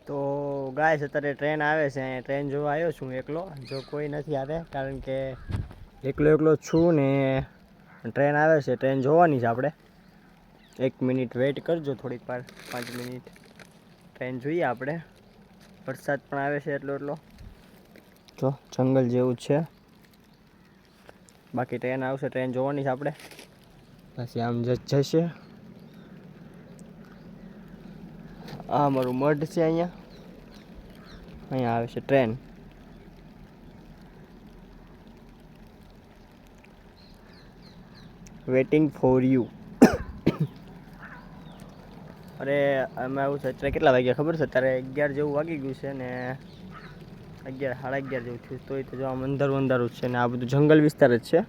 તો ગાઈસ અત્યારે ટ્રેન આવે છે, ટ્રેન જોવા આવ્યો છું એકલો. જો કોઈ નથી આવે કારણ કે એકલો છું ને ટ્રેન આવે છે, ટ્રેન જોવાની છે આપણે. 1 મિનિટ વેઇટ કરજો, થોડીક વાર 5 મિનિટ ટ્રેન જોઈએ આપણે. વરસાદ પણ આવે છે એટલો જો જંગલ જેવું છે. બાકી ટ્રેન આવશે, ટ્રેન જોવાની છે આપણે. પછી આમ જશે. આ મારું મઢ છે, અહીંયા આવે છે ટ્રેન. Waiting for you. અરે અમે આવું છે અત્યારે કેટલા વાગ્યા ખબર છે? અત્યારે 11 જેવું વાગી ગયું છે ને 11 સાડા 11 જેવું થયું. તોય તો જો આમ અંધારું છે ને આ બધું જંગલ વિસ્તાર જ છે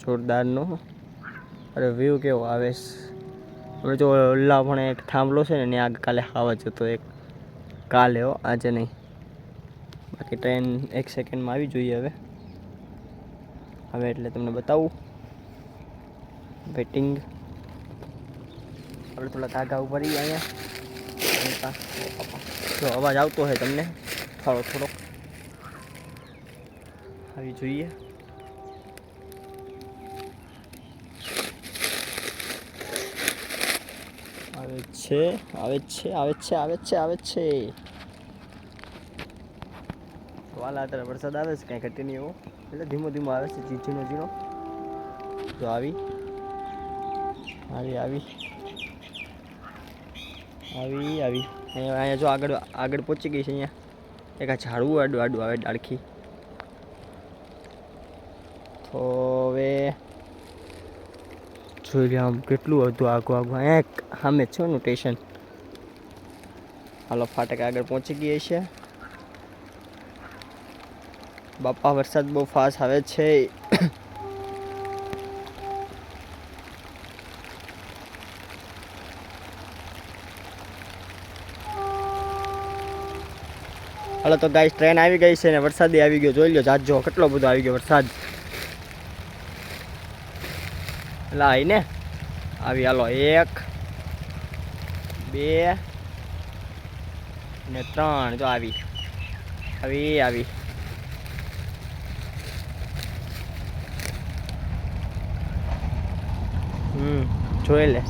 જોરદારનો. અરે વ્યૂ કેવો આવે છે. હવે જો ઓલા પણ એક થાંભલો છે ને આગ કાલે ખાવા જતો એક કાલે આજે નહીં. બાકી ટ્રેન 1 સેકન્ડમાં આવી જોઈએ હવે એટલે તમને બતાવું. વેટિંગ. આપણે થોડા ધાગા ઉપર અહીંયા જો અવાજ આવતો હોય તમને થોડો આવી જોઈએ. આવે છે. વાલા અત્યારે વરસાદ આવે છે કાંઈ ઘટી નહીં એવો, એટલે ધીમો આવે છે ઝીણો. જો આવી અહીંયા જો આગળ પહોંચી ગઈ છે. અહીંયા એક આ ઝાડવું આડું આવે ડાળખી. તો હવે જોઈ લે આમ કેટલું હતું આગું અહીંયા સામે છે ને સ્ટેશન. હાલો ફાટક આગળ પહોંચી ગઈ છે. બાપા વરસાદ બહુ ફાસ્ટ આવે છે. હાલો તો ગાઈસ ટ્રેન આવી ગઈ છે ને વરસાદ આવી ગયો. જોઈ લો જાજો કેટલો બધો આવી ગયો વરસાદ. લાઈને આવી. હાલો 1 2 ને 3 જો આવી. જોઈ લે.